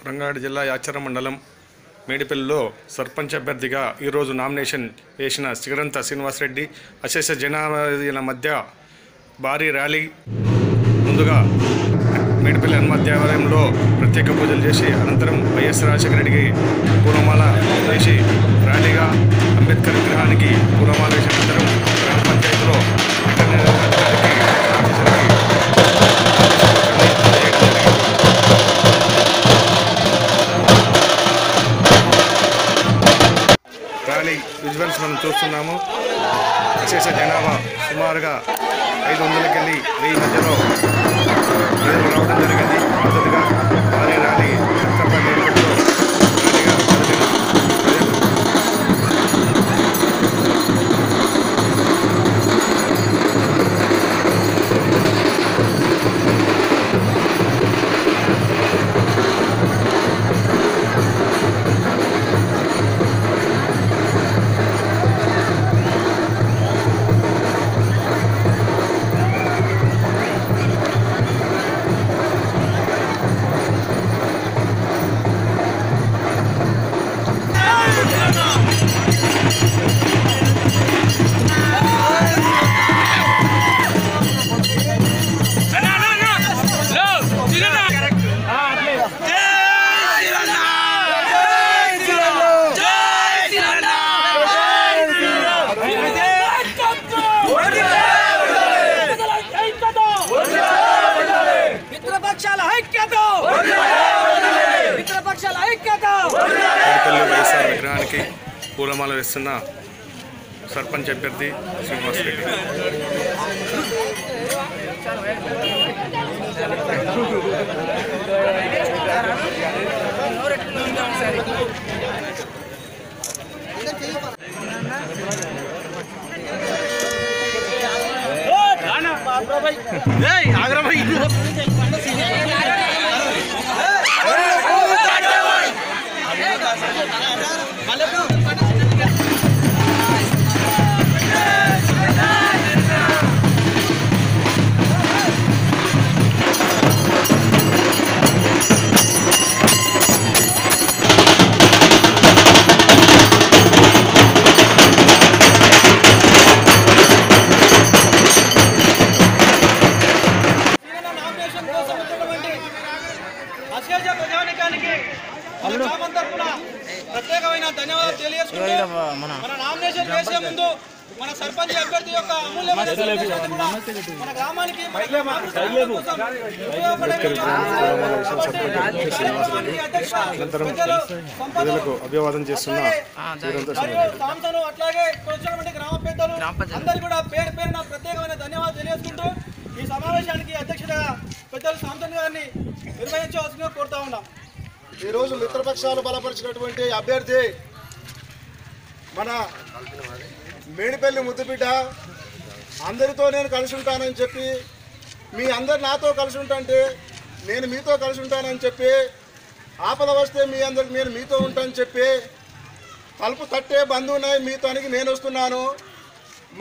రంగారెడ్డి జిల్లా యాచర మండలం మేడిపల్లిలో సర్పంచ్ అభ్యర్థిగా ఈరోజు నామినేషన్ వేసిన సిగరంత శ్రీనివాసరెడ్డి అశేష జనాల మధ్య భారీ ర్యాలీ ముందుగా మేడిపల్లి హనుమత్ దేవాలయంలో ప్రత్యేక పూజలు చేసి అనంతరం వైఎస్ రాజశేఖర రెడ్డికి పూలమాల వేసి ర్యాలీగా అంబేద్కర్ విగ్రహానికి పూలమాల వేసిన అనంతరం గ్రామ పంచాయతీలో ర్యాలీ విజువల్స్ మనం చూస్తున్నాము. విశేష జనాభా సుమారుగా 500కి వెళ్ళి 1000 మధ్యలో రావడం జరిగింది. మొదటిగా భారీ ర్యాలీ వైఎస్ఆర్ విగ్రహానికి పూలమాల వేస్తున్న సర్పంచ్ అభ్యర్థి శ్రీనివాసరెడ్డి. ప్రత్యేకమైన ధన్యవాదాలు తెలియజేసుకుంటూ మన నామినేషన్ వేసే ముందు మన సర్పంచ్ అభ్యర్థి యొక్క అమూల్యమైన మన గ్రామానికి అభివాదం చేస్తున్న అట్లాగే వచ్చినటువంటి గ్రామ పెద్దలు అందరికీ కూడా పేరు పేరున ప్రత్యేకమైన ధన్యవాదాలు తెలియజేసుకుంటూ ఈ సమావేశానికి అధ్యక్షుడిగా పెద్దలు సాంతన్ గారిని నిర్వహించవలసిందిగా కోరుతా ఉన్నాం. ఈరోజు మిత్రపక్షాలు బలపరిచినటువంటి అభ్యర్థి మన మేడిపల్లి ముద్దుబిడ్డ అందరితో నేను కలిసి ఉంటానని చెప్పి, మీ అందరు నాతో కలిసి ఉంటాంటే నేను మీతో కలిసి ఉంటానని చెప్పి, ఆపద వస్తే మీ అందరికి నేను మీతో ఉంటానని చెప్పి, తలుపు తట్టే బంధువునాయి మీతోనికి నేను వస్తున్నాను,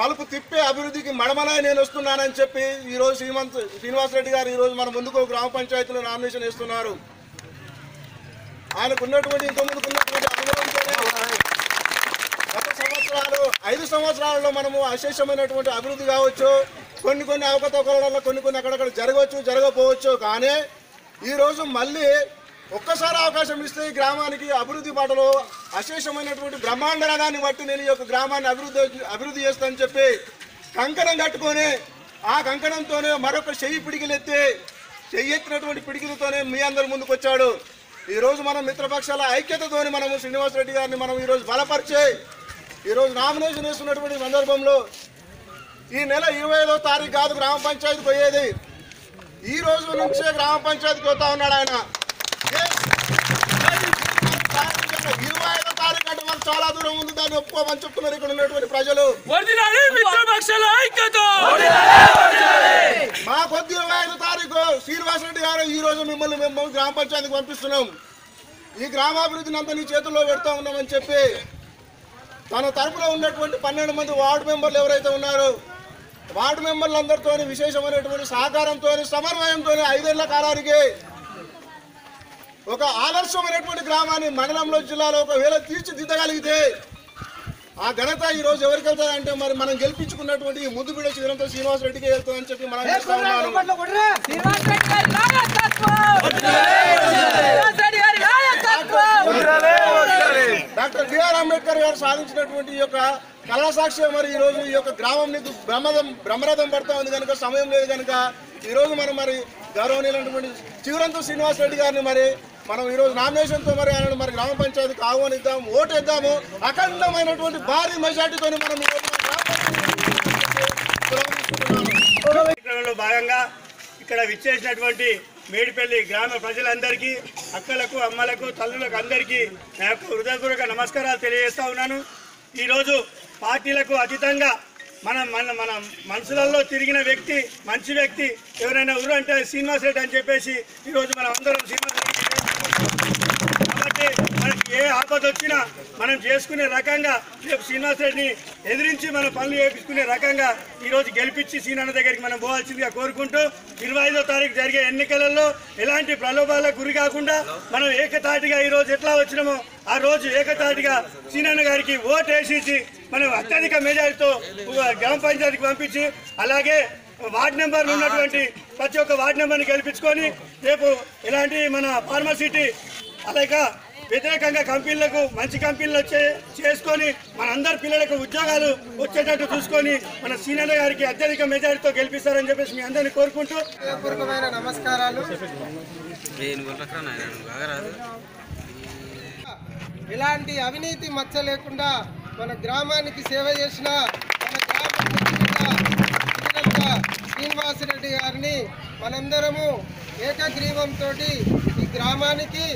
మలుపు తిప్పే అభివృద్ధికి మడమనాయి నేను వస్తున్నానని చెప్పి ఈరోజు శ్రీనివాసరెడ్డి గారు ఈరోజు మన ముందుకు గ్రామ పంచాయతీలో నామినేషన్ ఇస్తున్నారు. ఆయనకు ఉన్నటువంటి ఇంతకుముందుకు ఉన్నటువంటి అనుభవంతోనే గత 5 సంవత్సరాలలో మనము అశేషమైనటువంటి అభివృద్ధి కావచ్చు, కొన్ని అవకతవకలలో కొన్ని అక్కడక్కడ జరగకపోవచ్చు. కానీ ఈరోజు మళ్ళీ ఒక్కసారి అవకాశం ఇస్తే ఈ గ్రామానికి అభివృద్ధి బాటలో అశేషమైనటువంటి బ్రహ్మాండ రథాన్ని బట్టి నేను ఈ యొక్క గ్రామాన్ని అభివృద్ధి చేస్తానని చెప్పి కంకణం కట్టుకొని ఆ కంకణంతోనే మరొక చెయ్యెత్తినటువంటి పిడికిలతోనే మీ అందరి ముందుకు వచ్చాడు. ఈరోజు మనం మిత్రపక్షాల ఐక్యతతోని మనము శ్రీనివాసరెడ్డి గారిని మనం ఈరోజు బలపరిచే ఈరోజు నామినేషన్ వేస్తున్నటువంటి సందర్భంలో ఈ నెల 25వ తారీఖు కాదు గ్రామ పంచాయతీకి పోయేది, ఈ రోజు నుంచే గ్రామ పంచాయతీకి పోతా ఉన్నాడు ఆయన. 25వ తారీఖు అంటే మనకు చాలా దూరం ఉంది, దాన్ని ఒప్పుకోమని చెప్తున్నారు ఇక్కడ ఉన్నటువంటి ప్రజలు. మా కొద్ది 25వ తారీఖు శ్రీనివాసరెడ్డి గారు ఈ రోజు మిమ్మల్ని మేము గ్రామ పంచాయతీకి పంపిస్తున్నాం, ఈ గ్రామాభివృద్ధిని అంతా నీ చేతుల్లో పెడతా ఉన్నామని చెప్పి తన తరపున ఉన్నటువంటి 12 మంది వార్డు మెంబర్లు ఎవరైతే ఉన్నారో వార్డు మెంబర్లందరితో విశేషమైనటువంటి సహకారంతో సమన్వయంతో 5 ఏళ్ల కాలానికి ఒక ఆదర్శమైనటువంటి గ్రామాన్ని మండలంలో జిల్లాలో ఒకవేళ తీర్చిదిద్దగలిగితే ఆ ఘనత ఈ రోజు ఎవరికి వెళ్తారంటే మరి మనం గెలిపించుకున్నటువంటి ముద్దుబిడ్డ చిగురంత శ్రీనివాస్ రెడ్డికి వెళ్తుందని చెప్పి మనం చేస్తా ఉన్నాను. డాక్టర్ బిఆర్ అంబేద్కర్ గారు సాధించినటువంటి ఈ యొక్క కళాసాక్ష్యం మరి ఈ రోజు ఈ యొక్క గ్రామం నీకు బ్రహ్మరథం పడతా ఉంది కనుక సమయం లేదు కనుక ఈ రోజు మనం మరి గౌరవనీయులైనటువంటి చిగురంత శ్రీనివాస్ రెడ్డి గారిని మరి మనం ఈరోజు నామినేషన్తో మరి ఆయన మరి గ్రామ పంచాయతీకి ఆహ్వానిద్దాం, ఓటేద్దాము. అఖండమైనటువంటి భారీ మెజార్టీతో మనం కార్యక్రమంలో భాగంగా ఇక్కడ విచ్చేసినటువంటి మేడిపల్లి గ్రామ ప్రజలందరికీ, అక్కలకు, అమ్మలకు, తల్లులకు అందరికీ నా యొక్క హృదయపూర్వక నమస్కారాలు తెలియజేస్తా ఉన్నాను. ఈరోజు పార్టీలకు అతీతంగా మన మనసులలో తిరిగిన వ్యక్తి, మంచి వ్యక్తి ఎవరైనా ఊరు అంటే శ్రీనివాస్ రెడ్డి అని చెప్పేసి ఈరోజు మనం అందరం శ్రీనివాస్ రెడ్డి కాబట్టి మనకి ఏ ఆపద వచ్చినా మనం చేసుకునే రకంగా రేపు శ్రీనివాస్ రెడ్డిని ఎదిరించి మనం పనులు చేయించుకునే రకంగా ఈరోజు గెలిపించి సీనన్న దగ్గరికి మనం పోవాల్సిందిగా కోరుకుంటూ 25వ తారీఖు జరిగే ఎన్నికలలో ఎలాంటి ప్రలోభాలకు గురి కాకుండా మనం ఏకతాటిగా ఈరోజు ఎట్లా వచ్చినామో ఆ రోజు ఏకతాటిగా సీనన్న గారికి ఓటు వేసేసి మనం అత్యధిక మెజారిటీతో గ్రామ పంచాయతీకి పంపించి అలాగే వార్డు నెంబర్లు ఉన్నటువంటి ప్రతి ఒక్క వార్డు నెంబర్ని గెలిపించుకొని రేపు ఇలాంటి మన ఫార్మసిటీ అలాగే వ్యతిరేకంగా కంపెనీలకు మంచి కంపెనీలు చేసుకొని మనందరి పిల్లలకు ఉద్యోగాలు వచ్చేటట్టు చూసుకొని మన సీనన్న గారికి అత్యధిక మెజారిటీతో గెలిపిస్తారని చెప్పేసి మీ అందరినీ కోరుకుంటూ హృదయపూర్వకమైన నమస్కారాలు. ఇలాంటి అవినీతి మచ్చ లేకుండా మన గ్రామానికి సేవ చేసిన మన గ్రామ శ్రీనివాసరెడ్డి గారిని మనందరము ఏకగ్రీవంతో ఈ గ్రామానికి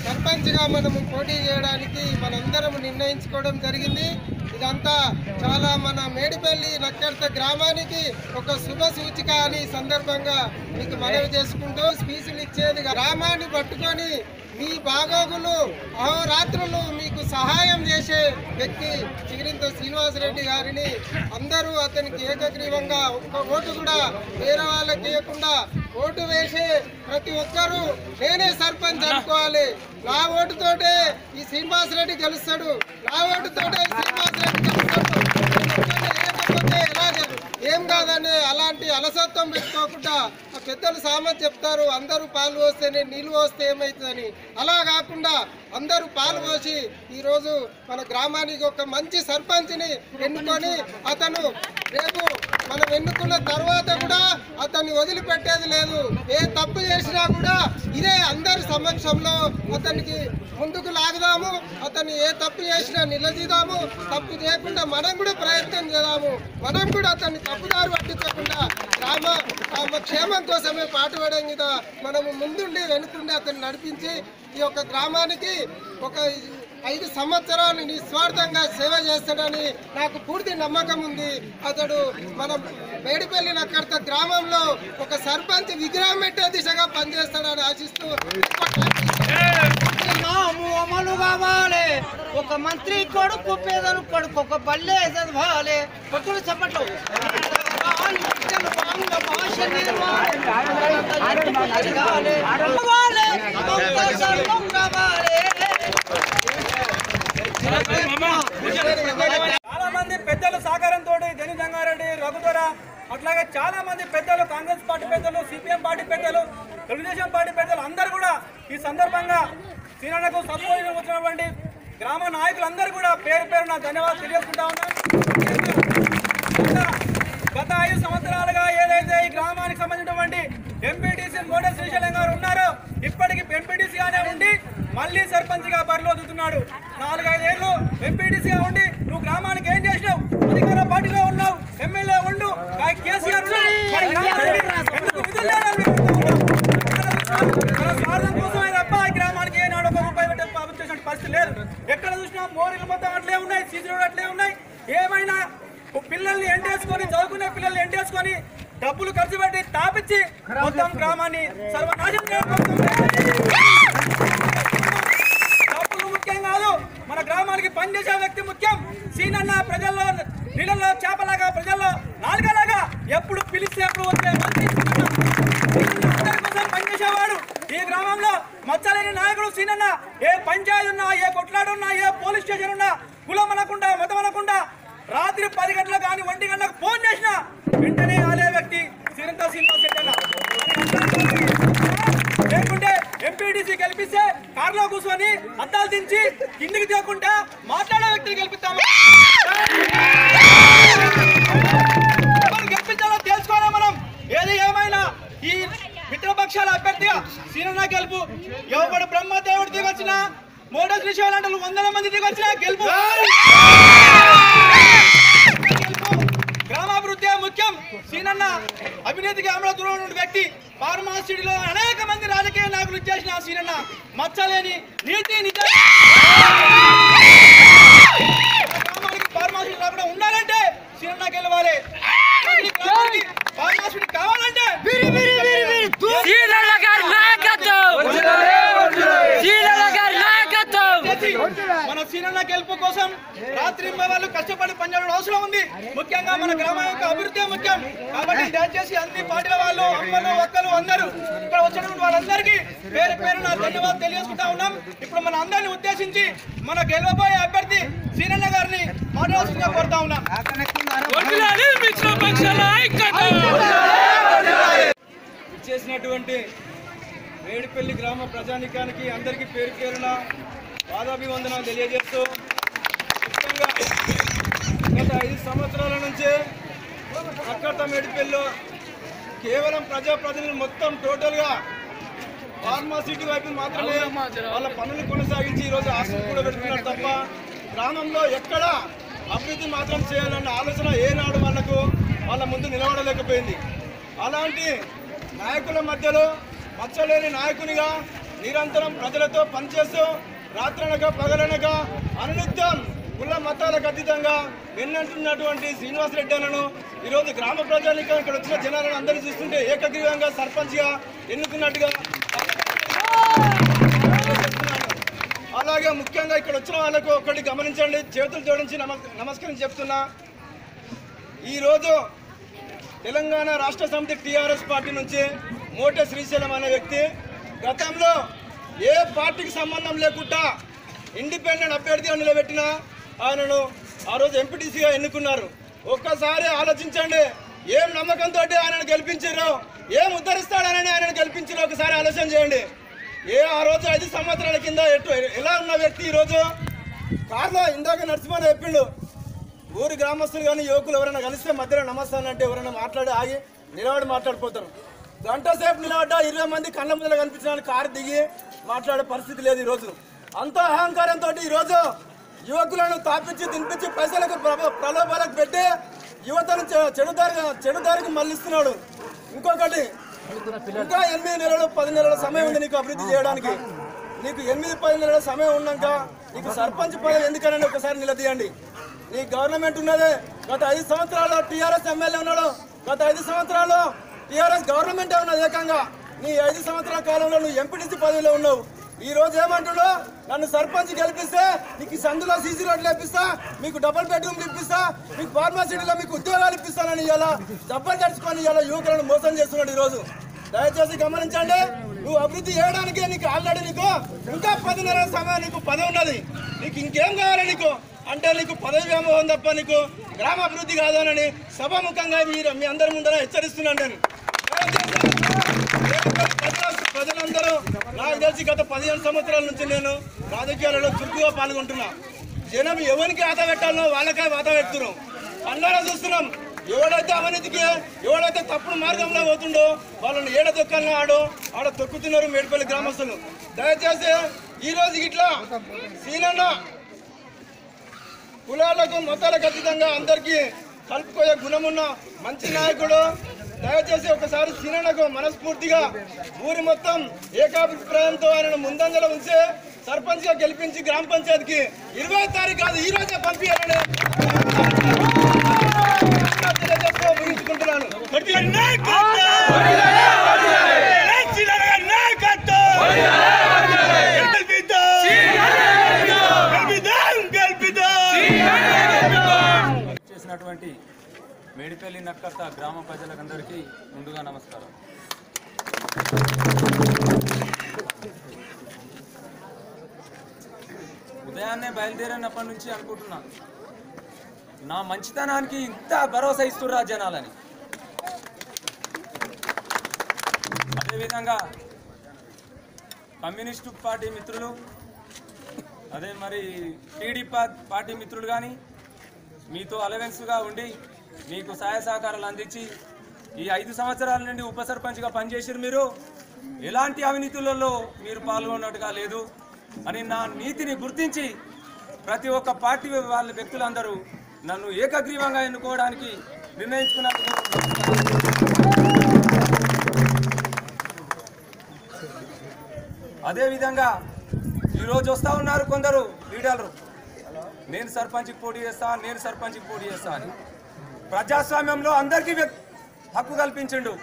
సర్పంచ్గా మనము పోటీ చేయడానికి మనందరం నిర్ణయించుకోవడం జరిగింది. ఇదంతా చాలా మన మేడిపల్లి నక్కర్త గ్రామానికి ఒక శుభ సూచిక అని సందర్భంగా మీకు మనవి చేసుకుంటూ స్పీచ్లు ఇచ్చేది గ్రామాన్ని పట్టుకొని మీ బాగోగులు అహోరాత్రులు మీకు సహాయం చేసే వ్యక్తి చిగురింత శ్రీనివాసరెడ్డి గారిని అందరూ అతనికి ఏకగ్రీవంగా ఒక్క ఓటు కూడా వేరే వాళ్ళకి ఇవ్వకుండా ఓటు వేసే ప్రతి ఒక్కరూ నేనే సర్పంచ్ అనుకోవాలి. నా ఓటుతోటే ఈ శ్రీనివాసరెడ్డి గెలుస్తాడు, నా ఓటుతోటే శ్రీనివాసరెడ్డి గెలుస్తాడు, ఏం కాదనే అలాంటి అలసత్వం పెట్టుకోకుండా ఆ పెద్దలు సామెత చెప్తారు, అందరూ పాలు పోస్తేనే నీళ్ళు పోస్తే ఏమవుతుందని. అలా కాకుండా అందరూ పాలు పోసి ఈరోజు మన గ్రామానికి ఒక మంచి సర్పంచ్ని ఎన్నుకొని అతను రేపు మనం ఎన్నుకున్న తర్వాత కూడా అతన్ని వదిలిపెట్టేది లేదు. ఏ తప్పు చేసినా కూడా ఇదే అందరి సమక్షంలో అతనికి ముందుకు లాగుదాము, అతన్ని ఏ తప్పు చేసినా నిలదీదాము, తప్పు చేయకుండా మనం కూడా ప్రయత్నం చేద్దాము, మనం కూడా అతన్ని తప్పుదారు పట్టించకుండా గ్రామ క్షేమం కోసమే పాటుపడడం మీద మనము ముందుండి వెనుకుండి అతన్ని నడిపించి ఈ యొక్క గ్రామానికి ఒక 5 సంవత్సరాలు నిస్వార్థంగా సేవ చేస్తాడని నాకు పూర్తి నమ్మకం ఉంది. అతడు మన మేడిపల్లి నక్కర్త గ్రామంలో ఒక సర్పంచ్ విగ్రహం పెట్టే దిశగా పనిచేస్తాడని ఆశిస్తూ అమలు కావాలి. ఒక మంత్రి కొడుకు పేదలు కొడుకు ఒక బల్లే చదవాలి. కొట్టులు చెప్పట్లు చాలా మంది పెద్దలు సహకారంతో జని జంగారెడ్డి, రఘుదొర అట్లాగే చాలా మంది పెద్దలు, కాంగ్రెస్ పార్టీ పెద్దలు, సిపిఎం పార్టీ పెద్దలు, తెలుగుదేశం పార్టీ పెద్దలు అందరూ కూడా ఈ సందర్భంగా సీనన్నకు సపోర్ట్ వచ్చినటువంటి గ్రామ నాయకులందరూ కూడా పేరు పేరున ధన్యవాదాలు తెలియజేసుకుంటా ఉన్నాను. గత 5 సంవత్సరాలుగా ఏదైతే ఈ గ్రామానికి సంబంధించినటువంటి ఎంపీటీసీ మోడే శ్రీశైలం గారు ఉన్నారో ఇప్పటికి ఎంపీటీసీగానే ఉండి మళ్ళీ సర్పంచ్గా బరిలో దిగుతున్నాడు. 4-5 ఏళ్ళు ఎంపీటీసీగా ఉండి నువ్వు గ్రామానికి ఏం చేసినావు? అధికార పార్టీలో ఉన్నావు, ఎమ్మెల్యే ఉండు, కేసీఆర్ స్వార్థం కోసమే తప్ప ఈ గ్రామానికి ఏనాడు ఒక రూపాయి పెట్టే చేసిన పరిస్థితి లేదు. ఎక్కడ చూసినా మోరీలు మొత్తం అట్లే ఉన్నాయి, సీసీ రోడ్ అట్లే ఉన్నాయి. ఏమైనా పిల్లల్ని ఎండేసుకొని, చదువుకునే పిల్లల్ని ఎండేసుకొని డబ్బులు ఖర్చు పెట్టి తాపించి మొత్తం గ్రామాన్ని సర్వనాశనం చేయడం. డబ్బులు ముఖ్యం కాదు, మన గ్రామానికి పనిచేసే వ్యక్తి ముఖ్యం. సీనన్న ప్రజల్లో నీళ్ళల్లో చేపలాగా, ప్రజల్లో నాలుగలాగా ఎప్పుడు పిలిస్తే ఎప్పుడు వచ్చే మంచి అందరి కోసం పనిచేసేవాడు. ఈ గ్రామంలో మచ్చలేని సీనన్న ఏ పంచాయతీ ఉన్నా, ఏ కొట్లాడున్నా, ఏ పోలీస్ స్టేషన్ ఉన్నా, కులం అనకుండా, మతం అనకుండా రాత్రి 10 గంటలకు కానీ 1 గంటలకు ఫోన్ చేసినా వెంటనే ఆలే వ్యక్తి సిరంత శ్రీనివాస్ రెడ్డి అన్న. లేకుంటే ఎంపీటీసీ గెలిపిస్తే కారులో కూర్చొని అద్దాలు దించి కిందికి తీయకుండా మాట్లాడే వ్యక్తిని గెలిపిస్తాము. గెలిపించాలో తెలుసుకోవాలి మనం. ఏది ఏమైనా ఈ మిత్రపక్షాల అభ్యర్థిగా సీనన్న గెలుపు. ఎవడు బ్రహ్మదేవుడు దిగొచ్చినా, మోడల్ శ్రీశైలం అంటే 100 మంది దిగొచ్చినా గెలుపు. గ్రామాభివృద్ధి ముఖ్యం. సీనన్న అవినీతికి అమలు దూరం ఉన్న వ్యక్తి. ఫార్మాసిటీలో అనేక మంది రాజకీయ నాయకులు చేసిన సీనన్న మచ్చలేని నీతి నిజాయితీ ఫార్మాసిటీ రాకుండా ఉండాలంటే సీనన్న గెలవాలి. ఫార్మాసిటీ కావాలంటే మన సీనన్న గెలుపు కోసం రాత్రి వాళ్ళు కష్టపడి పనిచేయడం అవసరం ఉంది. ముఖ్యంగా మన గ్రామం యొక్క అభివృద్ధి ముఖ్యం. కాబట్టి దయచేసి అన్ని పార్టీల వాళ్ళు, అమ్మలు, ఒక్కలు అందరూ ఇక్కడ వచ్చినటువంటి వాళ్ళందరికీ పేరు పేరున ధన్యవాదాలు తెలియజేసుకుంటా ఉన్నాం. ఇప్పుడు మన అందరినీ ఉద్దేశించి మన గెలవబోయే అభ్యర్థి సీనన్న గారిని మాట్లాడాల్సిందిగా కోరుతా ఉన్నాం. ఇచ్చేసినటువంటి మేడిపల్లి గ్రామ ప్రజానికానికి అందరికీ పేరు పేరున పాదాభివందనాలు తెలియజేస్తూ, ముఖ్యంగా గత 5 సంవత్సరాల నుంచే అక్కట మేడిపల్లిలో కేవలం ప్రజాప్రతినిధులు మొత్తం టోటల్గా ఫార్మాసిటీ వైపు మాత్రమే వాళ్ళ పనులు కొనసాగించి ఈరోజు హాస్టల్ కూడా పెడుతున్నారు తప్ప గ్రామంలో ఎక్కడ అభివృద్ధి మాత్రం చేయాలన్న ఆలోచన ఏనాడు వాళ్ళ ముందు నిలబడలేకపోయింది. అలాంటి నాయకుల మధ్యలో మచ్చలేని నాయకునిగా నిరంతరం ప్రజలతో పనిచేస్తూ రాత్రనక పగలనక అనునిత్యం కుల మతాలకు అతీతంగా వెన్నంటున్నటువంటి శ్రీనివాస్ రెడ్డి అన్నను ఈరోజు గ్రామ ప్రజానికం ఇక్కడ వచ్చిన జనాలను అందరినీ చూస్తుంటే ఏకగ్రీవంగా సర్పంచ్గా ఎన్నుకున్నట్టుగా. అలాగే ముఖ్యంగా ఇక్కడ వచ్చిన వాళ్ళకు ఒకటి గమనించండి, చేతులు జోడించి నమస్కరించి చెప్తున్నా. ఈరోజు తెలంగాణ రాష్ట్ర సమితి టీఆర్ఎస్ పార్టీ నుంచి మోటే శ్రీశైలం అనే వ్యక్తి గతంలో ఏ పార్టీకి సంబంధం లేకుండా ఇండిపెండెంట్ అభ్యర్థిగా నిలబెట్టిన ఆయనను ఆ రోజు ఎంపీటీసీగా ఎన్నుకున్నారు. ఒక్కసారి ఆలోచించండి, ఏం నమ్మకంతో ఆయనను గెలిపించారో, ఏం ఉద్ధరిస్తాడని ఆయనను గెలిపించారో ఒకసారి ఆలోచన చేయండి. ఆ రోజు 5 సంవత్సరాల కింద ఎలా ఉన్న వ్యక్తి ఈరోజు కారులో ఇందాక నడుచుమని చెప్పిండు. ఊరి గ్రామస్తులు కానీ యువకులు ఎవరైనా కలిస్తే మధ్యలో నమస్తానంటే ఎవరైనా ఆగి నిలబడి మాట్లాడిపోతారు. గంట సేపు నిలబడ్డా 20 మంది కళ్ళ ముందర కనిపించిన కారు దిగి మాట్లాడే పరిస్థితి లేదు ఈరోజు. అంత అహంకారంతో ఈరోజు యువకులను తాపించి తినిపించి పైసలకు ప్రలోభాలకు పెట్టి యువతను చెడుదారికి మళ్ళిస్తున్నాడు. ఇంకొకటి, ఇంకా 8 నెలలు 10 నెలల సమయం ఉంది నీకు అభివృద్ధి చేయడానికి. నీకు 8-10 నెలల సమయం ఉన్నాక నీకు సర్పంచ్ పదవి ఎందుకని ఒకసారి నిలదీయండి. నీ గవర్నమెంట్ ఉన్నదే, గత 5 సంవత్సరాలు టీఆర్ఎస్ ఎమ్మెల్యే ఉన్నాడు, గత 5 సంవత్సరాలు టీఆర్ఎస్ గవర్నమెంటే ఉన్నది. ఏకంగా నీ 5 సంవత్సరాల కాలంలో నువ్వు ఎంపీటీసీ పదవిలో ఉన్నావు. ఈ రోజు ఏమంటున్నావు, నన్ను సర్పంచ్ గెలిపిస్తే నీకు సందులో సీసీ రోడ్లు ఇప్పిస్తా, మీకు డబుల్ బెడ్రూమ్లు ఇప్పిస్తా, మీకు ఫార్మాసిటీలో మీకు ఉద్యోగాలు ఇప్పిస్తానని ఇలా డబ్బులు తెచ్చుకొని ఇలా యువకులను మోసం చేస్తున్నాడు. ఈరోజు దయచేసి గమనించండి, నువ్వు అభివృద్ధి చేయడానికి నీకు ఆల్రెడీ నీకు ఇంకా 10 నెలల సమయం నీకు పదవి ఉన్నది. నీకు ఇంకేం కావాలి నీకు అంటే నీకు పదవి వ్యామోహం తప్ప నీకు గ్రామాభివృద్ధి కాదనని సభాముఖంగా మీ అందరి ముందర హెచ్చరిస్తున్నాను. నేను ప్రజలందరూ నాకు తెలిసి గత 15 సంవత్సరాల నుంచి నేను రాజకీయాలలో చురుకుగా పాల్గొంటున్నా. జనం ఎవరికి ఆత పెట్టాలో వాళ్ళకే వాత పెడుతున్నాం. అందరూ చూస్తున్నాం, ఎవడైతే అవినీతికి ఎవడైతే తప్పుడు మార్గంలో పోతుండో వాళ్ళని ఏడ దొక్కలను ఆడ తొక్కుతున్నారు మేడిపల్లి గ్రామస్తులు. దయచేసి ఈరోజు ఇట్లా సీనన్న కులాలకు మతాలకు అతీతంగా అందరికీ కలుపుకోయే గుణమున్న మంచి నాయకుడు. దయచేసి ఒకసారి సీనన్నకు మనస్ఫూర్తిగా ఊరి మొత్తం ఏకాభిప్రాయంతో ఆయనను ముందంజలో ఉంచి సర్పంచ్ గా గెలిపించి గ్రామ పంచాయతీకి 20వ తారీఖు కాదు ఈ రోజే పంపించాలని ముగించుకుంటున్నాను. చేసినటువంటి మేడిపల్లి నక్కర్త గ్రామ ప్రజలందరికీ ముందుగా నమస్కారం. ఉదయాన్నే బయలుదేరినప్పటి నుంచి అనుకుంటున్నా నా మంచితనానికి ఇంత భరోసా ఇస్తుర్రా జనాలని. అదేవిధంగా కమ్యూనిస్టు పార్టీ మిత్రులు, అదే మరి టీడీపీ పార్టీ మిత్రులు కానీ మీతో అలవెన్స్గా ఉండి మీకు సహాయ సహకారాలు అందించి ఈ 5 సంవత్సరాల నుండి ఉప సర్పంచ్గా పనిచేసారు. మీరు ఎలాంటి అవినీతులలో మీరు పాల్గొన్నట్టుగా లేదు అని నా నీతిని గుర్తించి ప్రతి ఒక్క పార్టీ వాళ్ళ వ్యక్తులందరూ నన్ను ఏకగ్రీవంగా ఎన్నుకోవడానికి నిర్ణయించుకున్నందుకు అదేవిధంగా ఈరోజు వస్తూ ఉన్నారు కొందరు లీడర్లు, నేను సర్పంచ్కి పోటీ చేస్తా, నేను సర్పంచ్కి పోటీ చేస్తా అని. ప్రజాస్వామ్యంలో అందరికీ హక్కు కల్పించిండు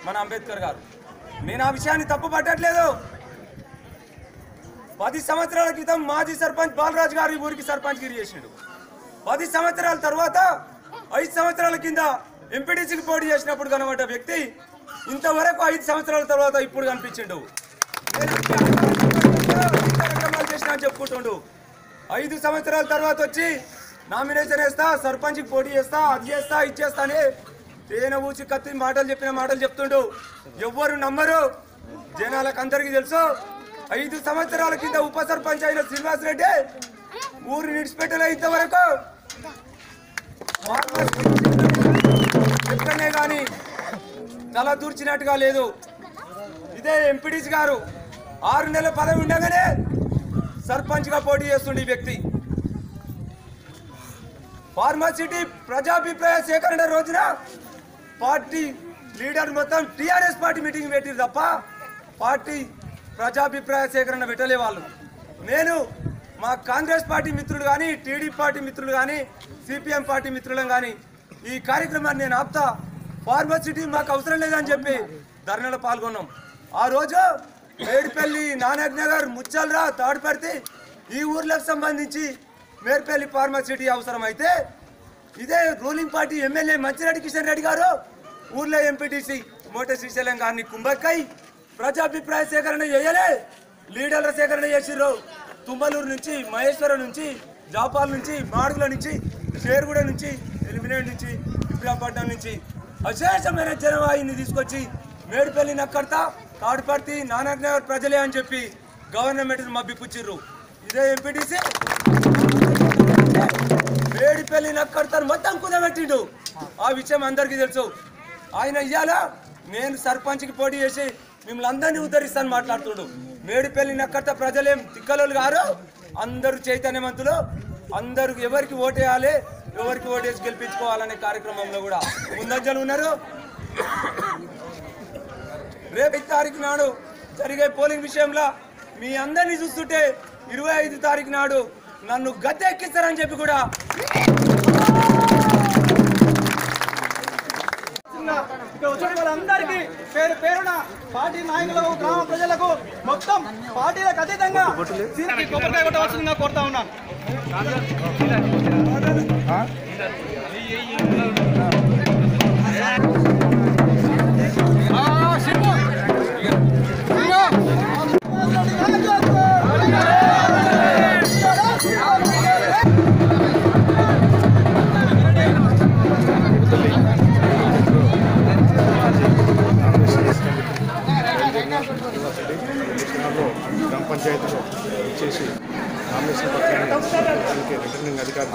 మన అంబేద్కర్ గారు. నేను ఆ విషయాన్ని తప్పు పట్టట్లేదు. 10 సంవత్సరాల క్రితం మాజీ సర్పంచ్ బాలరాజు గారు ఈ ఊరికి సర్పంచ్ గిరి చేసిండు. 10 సంవత్సరాల తర్వాత 5 సంవత్సరాల కింద ఎంపీటీసీకి పోటీ చేసినప్పుడు కనబడ్డ వ్యక్తి ఇంతవరకు 5 సంవత్సరాల తర్వాత ఇప్పుడు కనిపించిండు. కార్యక్రమాలు చేసినా అని చెప్పుకుంటుండు. 5 సంవత్సరాల తర్వాత వచ్చి నామినేషన్ వేస్తా, సర్పంచ్కి పోటీ చేస్తా, అది చేస్తా, ఇది చేస్తా అని తేనె ఊచి కత్తి మాటలు చెప్పిన మాటలు చెప్తుండు. ఎవ్వరు నమ్మరు. జనాలకు అందరికీ తెలుసు. 5 సంవత్సరాల కింద ఉప సర్పంచ్ అయిన శ్రీనివాస్ రెడ్డి ఊరు నిడిచిపెట్టలే ఇంతవరకు. ఎక్కడనే కానీ తల దూర్చినట్టుగా లేదు. ఇదే ఎంపీటీసీ గారు 6 నెలల పదవి ఉండగానే సర్పంచ్గా పోటీ చేస్తుండే ఈ వ్యక్తి. ఫార్మాసిటీ ప్రజాభిప్రాయ సేకరణ రోజున పార్టీ లీడర్ మొత్తం టీఆర్ఎస్ పార్టీ మీటింగ్ పెట్టిరు తప్ప పార్టీ ప్రజాభిప్రాయ సేకరణ పెట్టలే వాళ్ళు. నేను మా కాంగ్రెస్ పార్టీ మిత్రులు కానీ, టీడీపీ పార్టీ మిత్రులు కానీ, సిపిఎం పార్టీ మిత్రులను కానీ ఈ కార్యక్రమాన్ని నేను ఆపుతా, ఫార్మాసిటీ మాకు అవసరం లేదని చెప్పి ధర్నాలో పాల్గొన్నాం. ఆ రోజు మేడిపల్లి, నానక్ నగర్, ముచ్చల్రా, తాడిపర్తి ఈ ఊర్లకు సంబంధించి మేడిపల్లి ఫార్మాసిటీ అవసరం అయితే ఇదే ruling party MLA Manchireddy Kishan Reddy గారు ఊర్లో ఎంపీటీసీ మోట శ్రీశైలం గారిని కుంభక్కై ప్రజాభిప్రాయ సేకరణ చేయలే, లీడర్ల సేకరణ చేసిర్రు. తుమ్మలూరు నుంచి, మహేశ్వరం నుంచి, జాపాల్ నుంచి, మాడుగుల నుంచి, షేర్గూడ నుంచి, ఎలిమినేట్ నుంచి, ఇబ్రాపట్నం నుంచి అశేషమైన జనవాహిని తీసుకొచ్చి మేడిపల్లి నక్కర్త, తాడిపర్తి, నానక్ నగర్ ప్రజలే అని చెప్పి గవర్నమెంట్ని మబ్బిపుచ్చిర్రు. ఇదే ఎంపీటీసీ మేడిపల్లి నక్కర్తను మొత్తం కుదబెట్టిండు. ఆ విషయం అందరికీ తెలుసు. ఆయన ఇయ్యాల నేను సర్పంచ్కి పోటీ చేసి మిమ్మల్ని అందరినీ ఉద్ధరిస్తాను మాట్లాడుతుండు. మేడిపల్లి నక్కర్త ప్రజలేం తిక్కలోళ్ళు గారు, అందరూ చైతన్యవంతులు. అందరూ ఎవరికి ఓటేయాలి, ఎవరికి ఓటేసి గెలిపించుకోవాలనే కార్యక్రమంలో కూడా ముందంజలు ఉన్నారు. రేపు 5 తారీఖు నాడు జరిగే పోలింగ్ విషయంలో మీ అందరినీ చూస్తుంటే 25 తారీఖు నాడు నన్ను గద్దె ఎక్కిస్తారని చెప్పి కూడా ఇక్కడ వచ్చిన వాళ్ళందరికీ పేరు పేరున పార్టీ నాయకులకు, గ్రామ ప్రజలకు, మొత్తం పార్టీలకు అతీతంగా దీనికి కొబ్బరికాయ కొట్టవలసిందిగా కోరుతా ఉన్నాను. గ్రామ పంచాయతీలో ఇచ్చేసి నామినేషన్ పత్రానికి రిటర్నింగ్ అధికారి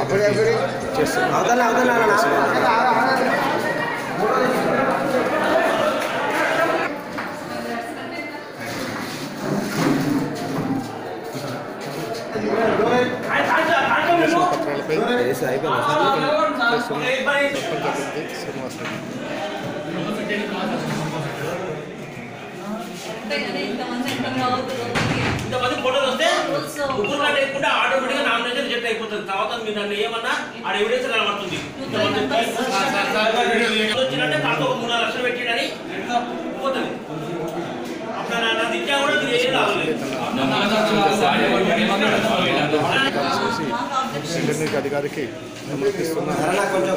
పత్రాలపై సర్పంచ్ అభ్యర్థి శ్రీనివాస్ రెడ్డి. ఇంతమంది ఫోటోలు వస్తే ముగ్గురు లేకుండా ఆటోమేటిక్గా నామినేషన్ రిజెక్ట్ అయిపోతుంది. తర్వాత మీరు నన్ను ఏమన్నా ఆడ ఎవిడెన్స్ కనబడుతుంది. వచ్చినట్టే కాస్త 3-4 లక్షలు పెట్టినని పోతుంది. అప్పుడు నా దిశ కూడా మీరు ఏం రావాలి. రిటర్నింగ్ అధికారికి సమర్పిస్తున్న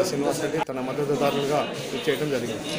శ్రీనివాస్ రెడ్డి తన మద్దతుదారులుగా ఇచ్చేయడం జరిగింది.